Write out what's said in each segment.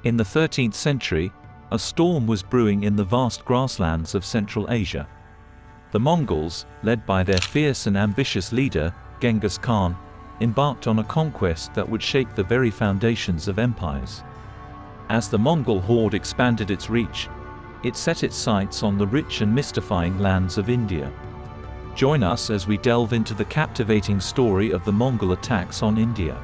In the 13th century, a storm was brewing in the vast grasslands of Central Asia. The Mongols, led by their fierce and ambitious leader, Genghis Khan, embarked on a conquest that would shake the very foundations of empires. As the Mongol horde expanded its reach, it set its sights on the rich and mystifying lands of India. Join us as we delve into the captivating story of the Mongol attacks on India.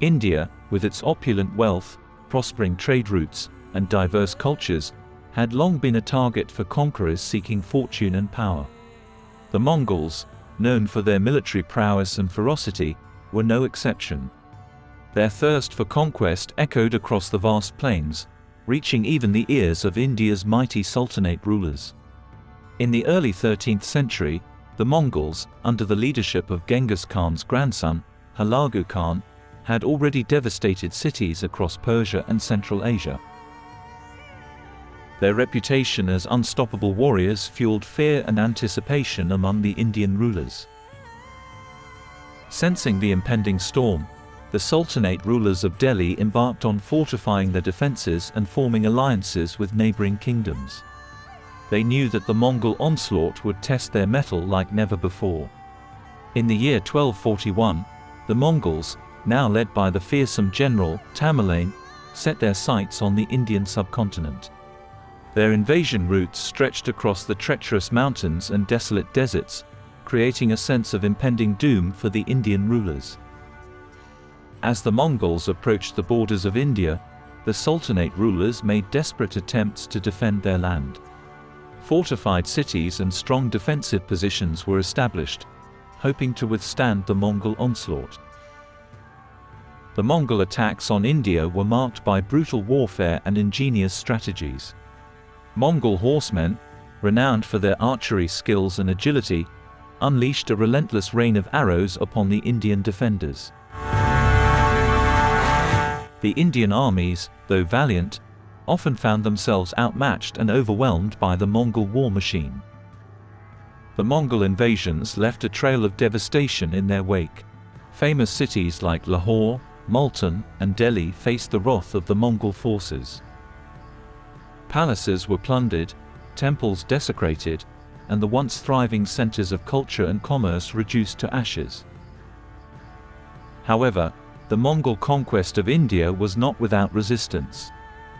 India, with its opulent wealth, prospering trade routes, and diverse cultures, had long been a target for conquerors seeking fortune and power. The Mongols, known for their military prowess and ferocity, were no exception. Their thirst for conquest echoed across the vast plains, reaching even the ears of India's mighty Sultanate rulers. In the early 13th century, the Mongols, under the leadership of Genghis Khan's grandson, Hulagu Khan, had already devastated cities across Persia and Central Asia. Their reputation as unstoppable warriors fueled fear and anticipation among the Indian rulers. Sensing the impending storm, the Sultanate rulers of Delhi embarked on fortifying their defenses and forming alliances with neighboring kingdoms. They knew that the Mongol onslaught would test their mettle like never before. In the year 1241, the Mongols, now led by the fearsome general Tamerlane, set their sights on the Indian subcontinent. Their invasion routes stretched across the treacherous mountains and desolate deserts, creating a sense of impending doom for the Indian rulers. As the Mongols approached the borders of India, the Sultanate rulers made desperate attempts to defend their land. Fortified cities and strong defensive positions were established, hoping to withstand the Mongol onslaught. The Mongol attacks on India were marked by brutal warfare and ingenious strategies. Mongol horsemen, renowned for their archery skills and agility, unleashed a relentless rain of arrows upon the Indian defenders. The Indian armies, though valiant, often found themselves outmatched and overwhelmed by the Mongol war machine. The Mongol invasions left a trail of devastation in their wake. Famous cities like Lahore, Multan, and Delhi faced the wrath of the Mongol forces. Palaces were plundered, temples desecrated, and the once thriving centers of culture and commerce reduced to ashes. However, the Mongol conquest of India was not without resistance.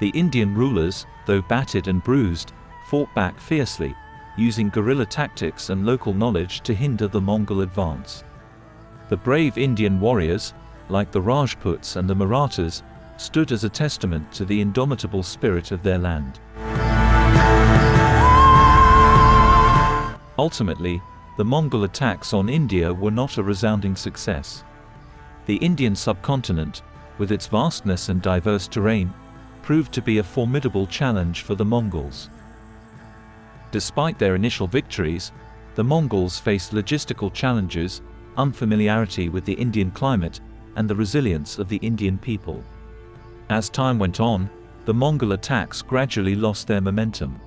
The Indian rulers, though battered and bruised, fought back fiercely, using guerrilla tactics and local knowledge to hinder the Mongol advance. The brave Indian warriors, like the Rajputs and the Marathas, stood as a testament to the indomitable spirit of their land. Ultimately, the Mongol attacks on India were not a resounding success. The Indian subcontinent, with its vastness and diverse terrain, proved to be a formidable challenge for the Mongols. Despite their initial victories, the Mongols faced logistical challenges, unfamiliarity with the Indian climate, and the resilience of the Indian people. As time went on, the Mongol attacks gradually lost their momentum.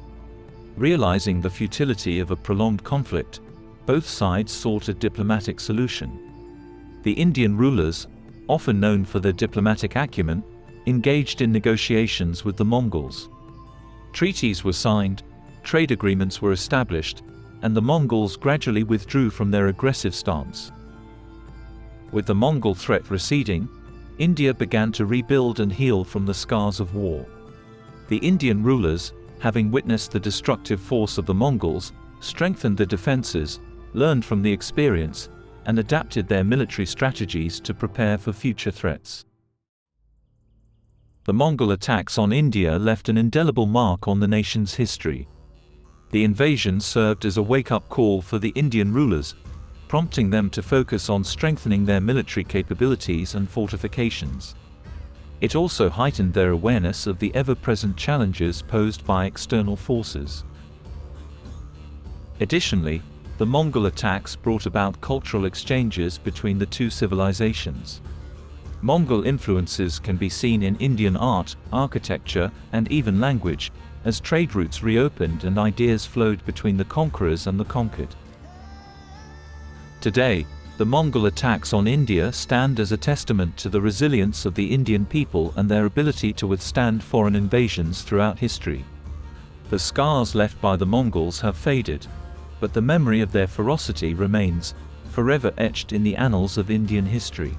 Realizing the futility of a prolonged conflict, both sides sought a diplomatic solution. The Indian rulers, often known for their diplomatic acumen, engaged in negotiations with the Mongols. Treaties were signed, trade agreements were established, and the Mongols gradually withdrew from their aggressive stance. With the Mongol threat receding, India began to rebuild and heal from the scars of war. The Indian rulers, having witnessed the destructive force of the Mongols, strengthened their defenses, learned from the experience, and adapted their military strategies to prepare for future threats. The Mongol attacks on India left an indelible mark on the nation's history. The invasion served as a wake-up call for the Indian rulers, prompting them to focus on strengthening their military capabilities and fortifications. It also heightened their awareness of the ever-present challenges posed by external forces. Additionally, the Mongol attacks brought about cultural exchanges between the two civilizations. Mongol influences can be seen in Indian art, architecture, and even language, as trade routes reopened and ideas flowed between the conquerors and the conquered. Today, the Mongol attacks on India stand as a testament to the resilience of the Indian people and their ability to withstand foreign invasions throughout history. The scars left by the Mongols have faded, but the memory of their ferocity remains, forever etched in the annals of Indian history.